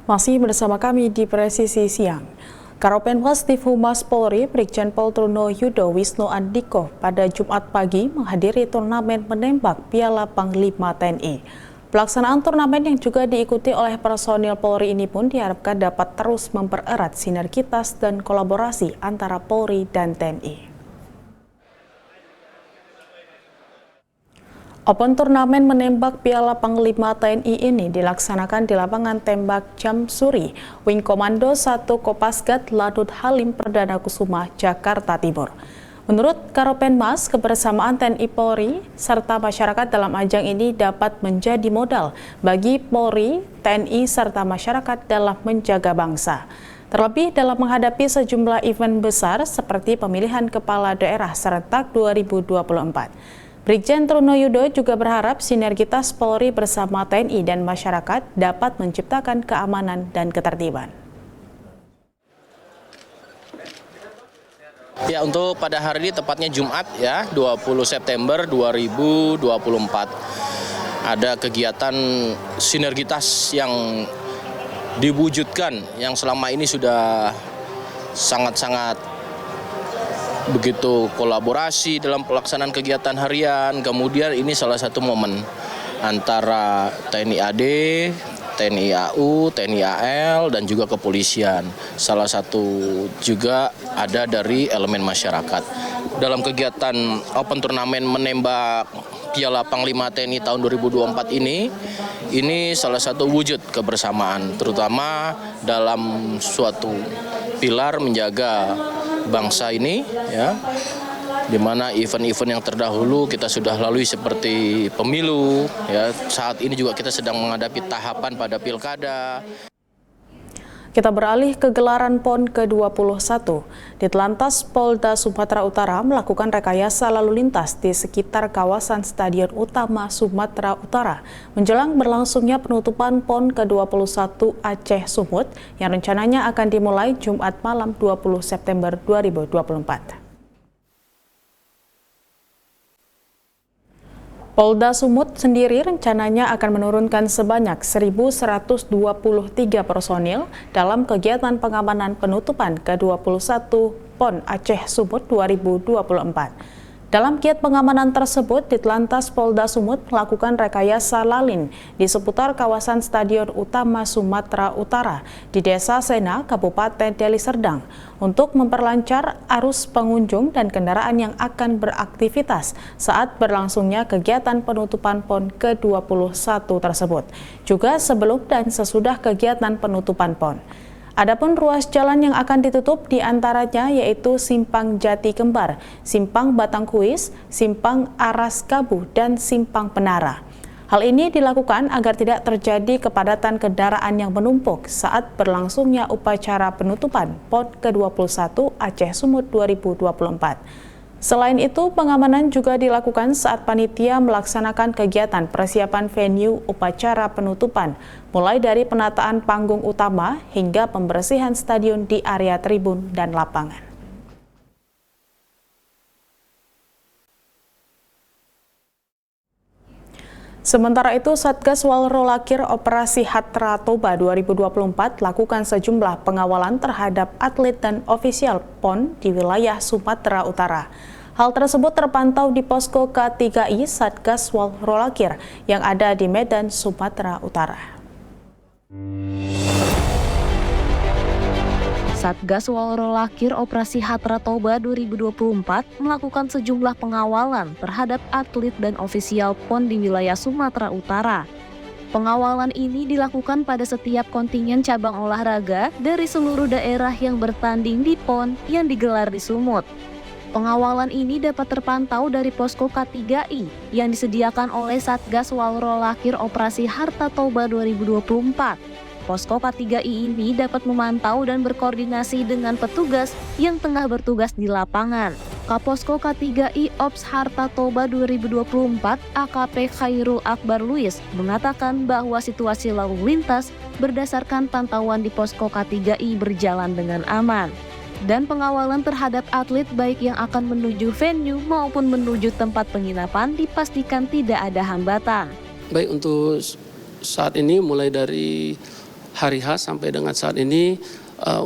Masih bersama kami di Presisi Siang. Karopenmas Divhumas Polri, Brigjen Pol Truno Yudo Wisnu Andiko pada Jumat pagi menghadiri turnamen menembak Piala Panglima TNI. Pelaksanaan turnamen yang juga diikuti oleh personil Polri ini pun diharapkan dapat terus mempererat sinergitas dan kolaborasi antara Polri dan TNI. Open turnamen menembak Piala Panglima TNI ini dilaksanakan di lapangan tembak Jamsuri, Wing Komando 1 Kopasgat Ladut Halim Perdana Kusuma, Jakarta Timur. Menurut Karopenmas, kebersamaan TNI Polri serta masyarakat dalam ajang ini dapat menjadi modal bagi Polri, TNI serta masyarakat dalam menjaga bangsa. Terlebih dalam menghadapi sejumlah event besar seperti pemilihan kepala daerah serentak 2024. Brigjen Truno Yudo juga berharap sinergitas Polri bersama TNI dan masyarakat dapat menciptakan keamanan dan ketertiban. Ya, untuk pada hari ini tepatnya Jumat ya, 20 September 2024. Ada kegiatan sinergitas yang diwujudkan yang selama ini sudah sangat-sangat begitu kolaborasi dalam pelaksanaan kegiatan harian. Kemudian ini salah satu momen antara TNI AD, TNI AU, TNI AL, dan juga kepolisian. Salah satu juga ada dari elemen masyarakat. Dalam kegiatan Open Turnamen menembak Piala Panglima TNI tahun 2024 ini salah satu wujud kebersamaan, terutama dalam suatu pilar menjaga bangsa ini, ya, di mana event-event yang terdahulu kita sudah lalui seperti pemilu, ya. Saat ini juga kita sedang menghadapi tahapan pada pilkada. Kita beralih ke gelaran PON ke-21. Ditlantas Polda Sumatera Utara melakukan rekayasa lalu lintas di sekitar kawasan Stadion Utama Sumatera Utara menjelang berlangsungnya penutupan PON ke-21 Aceh Sumut yang rencananya akan dimulai Jumat malam 20 September 2024. Polda Sumut sendiri rencananya akan menurunkan sebanyak 1.123 personil dalam kegiatan pengamanan penutupan ke-21 PON Aceh Sumut 2024. Dalam giat pengamanan tersebut, Ditlantas Polda Sumut melakukan rekayasa lalin di seputar kawasan Stadion Utama Sumatera Utara di Desa Sena, Kabupaten Deli Serdang, untuk memperlancar arus pengunjung dan kendaraan yang akan beraktivitas saat berlangsungnya kegiatan penutupan PON ke-21 tersebut, juga sebelum dan sesudah kegiatan penutupan PON. Adapun ruas jalan yang akan ditutup diantaranya yaitu Simpang Jati Kembar, Simpang Batang Kuis, Simpang Aras Kabu, dan Simpang Penara. Hal ini dilakukan agar tidak terjadi kepadatan kendaraan yang menumpuk saat berlangsungnya upacara penutupan PON ke-21 Aceh Sumut 2024. Selain itu, pengamanan juga dilakukan saat panitia melaksanakan kegiatan persiapan venue upacara penutupan, mulai dari penataan panggung utama hingga pembersihan stadion di area tribun dan lapangan. Sementara itu, Satgas Walrolakir Operasi Hatra Toba 2024 lakukan sejumlah pengawalan terhadap atlet dan ofisial PON di wilayah Sumatera Utara. Hal tersebut terpantau di posko K3I Satgas Walrolakir yang ada di Medan, Sumatera Utara. Satgas Walrolakir Operasi Hatra Toba 2024 melakukan sejumlah pengawalan terhadap atlet dan ofisial PON di wilayah Sumatera Utara. Pengawalan ini dilakukan pada setiap kontingen cabang olahraga dari seluruh daerah yang bertanding di PON yang digelar di Sumut. Pengawalan ini dapat terpantau dari posko K3I yang disediakan oleh Satgas Walrolakir Operasi Hatra Toba 2024. Posko K3I ini dapat memantau dan berkoordinasi dengan petugas yang tengah bertugas di lapangan. Kaposko K3I Ops Hatra Toba 2024 AKP Khairul Akbar Luis mengatakan bahwa situasi lalu lintas berdasarkan pantauan di posko K3I berjalan dengan aman. Dan pengawalan terhadap atlet baik yang akan menuju venue maupun menuju tempat penginapan dipastikan tidak ada hambatan. Baik, untuk saat ini mulai dari hari H sampai dengan saat ini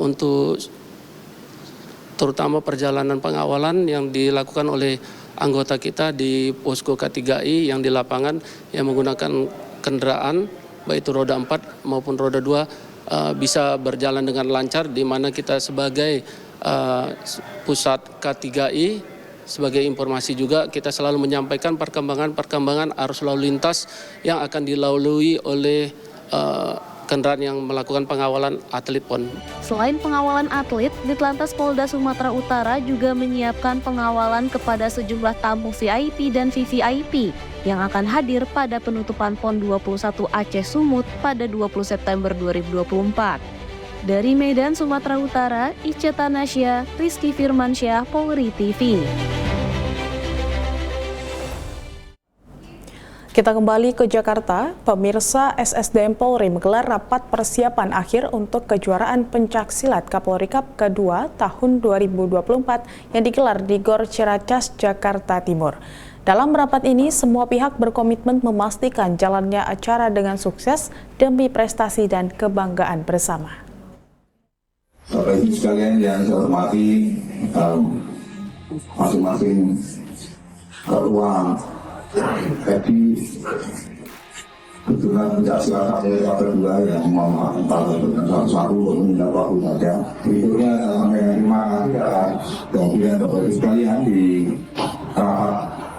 untuk terutama perjalanan pengawalan yang dilakukan oleh anggota kita di posko K3I yang di lapangan yang menggunakan kendaraan baik itu roda 4 maupun roda 2 bisa berjalan dengan lancar, di mana kita sebagai pusat K3I sebagai informasi juga kita selalu menyampaikan perkembangan arus lalu lintas yang akan dilalui oleh kendaraan yang melakukan pengawalan atlet PON. Selain pengawalan atlet, Ditlantas Polda Sumatera Utara juga menyiapkan pengawalan kepada sejumlah tamu VIP dan VVIP yang akan hadir pada penutupan PON 21 Aceh Sumut pada 20 September 2024. Dari Medan, Sumatera Utara, Ica Tanasya, Rizky Firmansyah, Polri TV. Kita kembali ke Jakarta. Pemirsa, SSDM Polri menggelar rapat persiapan akhir untuk kejuaraan pencaksilat Kapolri Cup kedua tahun 2024 yang digelar di Gor Ciracas, Jakarta Timur. Dalam rapat ini, semua pihak berkomitmen memastikan jalannya acara dengan sukses demi prestasi dan kebanggaan bersama. Bapak Ibu sekalian yang saya hormati, masing-masing ketua jadi kebetulan pencaksilat Kapolri Cup kedua yang memanfaatkan satu meminta waktu saja. Berikutnya terima kasih kemudian Bapak Ibu sekalian di rapat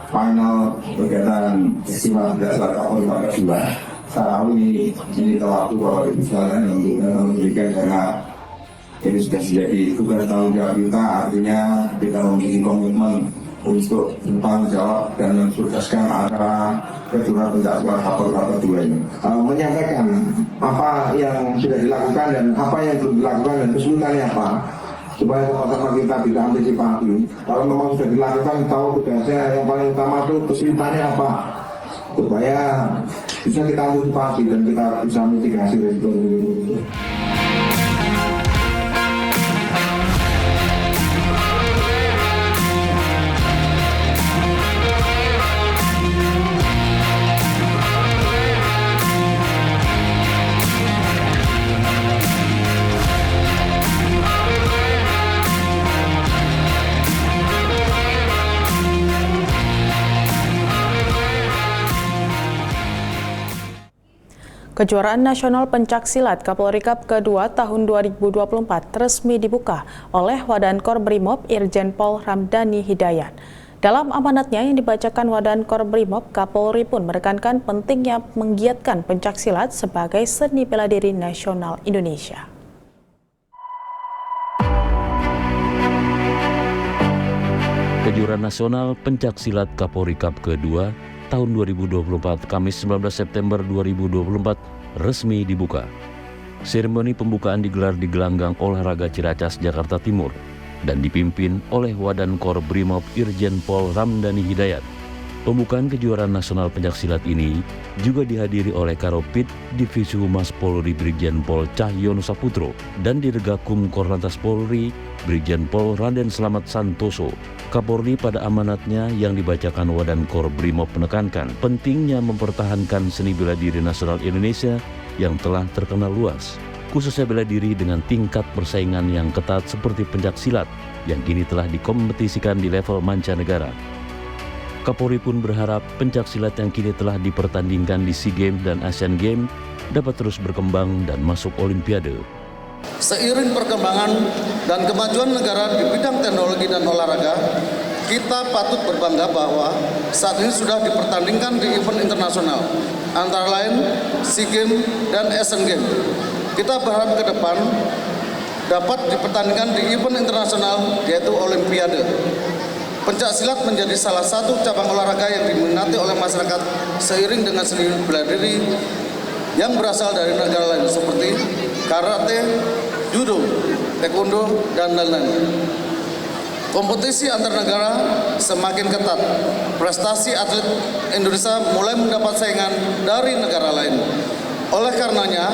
final kegiatan festival pencaksilat Kapolri Cup kedua. Saya tahu ini waktu Bapak Ibu sekalian untuk memberikan karena ini sudah menjadi tugas tanggung jawab kita, artinya kita memiliki komitmen untuk bertanggung jawab dan mensukseskan acara kejuaraan pencaksilat Kapolri Cup kedua ini. Menyampaikan apa yang sudah dilakukan dan apa yang belum dilakukan dan kesulitannya apa, supaya sama-sama kita bisa antisipasi. Kalau memang sudah dilakukan, tahu tugasnya yang paling utama itu kesulitannya apa, supaya bisa kita antisipasi dan kita bisa mitigasi risiko itu. Kejuaraan Nasional Pencaksilat Kapolri Cup kedua tahun 2024 resmi dibuka oleh Wadankor Brimob Irjen Pol Ramdhani Hidayat. Dalam amanatnya yang dibacakan Wadankor Brimob, Kapolri pun menekankan pentingnya menggiatkan pencaksilat sebagai seni bela diri nasional Indonesia. Kejuaraan Nasional Pencaksilat Kapolri Cup kedua tahun 2024 Kamis 19 September 2024 resmi dibuka. Seremoni pembukaan digelar di Gelanggang Olahraga Ciracas, Jakarta Timur dan dipimpin oleh Wadankor Brimob Irjen Pol Ramdhani Hidayat. Pembukaan kejuaraan nasional pencaksilat ini juga dihadiri oleh Karopid Divisi Humas Polri Brigjen Pol Cahyono Saputro dan Dirgakum Korlantas Polri Brigjen Pol Raden Slamet Santoso. Kapolri pada amanatnya yang dibacakan Wadankor Brimob menekankan pentingnya mempertahankan seni bela diri nasional Indonesia yang telah terkenal luas, khususnya bela diri dengan tingkat persaingan yang ketat seperti pencaksilat yang kini telah dikompetisikan di level mancanegara. Kapolri pun berharap pencaksilat yang kini telah dipertandingkan di SEA Games dan Asian Games dapat terus berkembang dan masuk Olimpiade. Seiring perkembangan dan kemajuan negara di bidang teknologi dan olahraga, kita patut berbangga bahwa saat ini sudah dipertandingkan di event internasional, antara lain SEA Games dan Asian Games. Kita berharap ke depan dapat dipertandingkan di event internasional, yaitu Olimpiade. Pencaksilat menjadi salah satu cabang olahraga yang diminati oleh masyarakat seiring dengan seni bela diri yang berasal dari negara lain seperti karate, judo, taekwondo, dan lain-lain. Kompetisi antar negara semakin ketat. Prestasi atlet Indonesia mulai mendapat saingan dari negara lain. Oleh karenanya,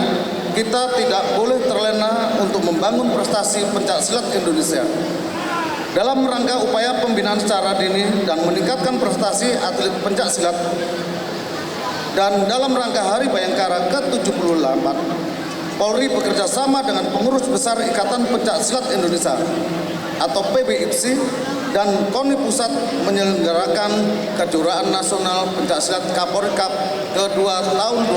kita tidak boleh terlena untuk membangun prestasi pencaksilat Indonesia. Dalam rangka upaya pembinaan secara dini dan meningkatkan prestasi atlet pencaksilat, dan dalam rangka Hari Bayangkara ke-78, Polri bekerja sama dengan pengurus besar Ikatan Pencaksilat Indonesia atau PBIPSI dan KONI Pusat menyelenggarakan Kejuaraan Nasional Pencaksilat Kapolri Cup kedua tahun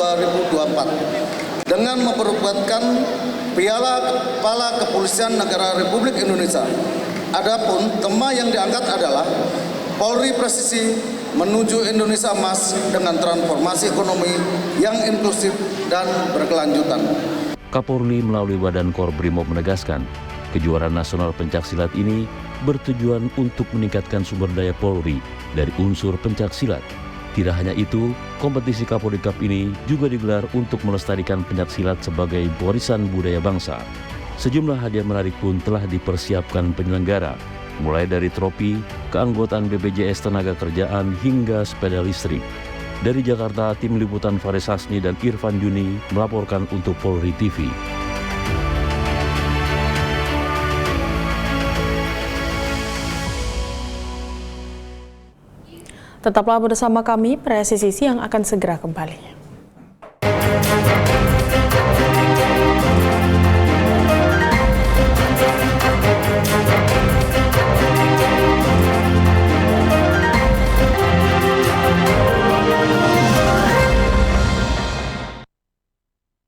2024 dengan memperebutkan Piala Kepala Kepolisian Negara Republik Indonesia. Adapun tema yang diangkat adalah Polri Presisi menuju Indonesia Emas dengan transformasi ekonomi yang inklusif dan berkelanjutan. Kapolri melalui Badan Korbrimob menegaskan, kejuaraan nasional pencaksilat ini bertujuan untuk meningkatkan sumber daya Polri dari unsur pencaksilat. Tidak hanya itu, kompetisi Kapolri Cup ini juga digelar untuk melestarikan pencaksilat sebagai warisan budaya bangsa. Sejumlah hadiah menarik pun telah dipersiapkan penyelenggara, mulai dari trofi, keanggotaan BPJS Tenagakerjaan hingga sepeda listrik. Dari Jakarta, tim liputan Faris Hasni dan Irfan Juni melaporkan untuk Polri TV. Tetaplah bersama kami, Presisi Siang akan segera kembali.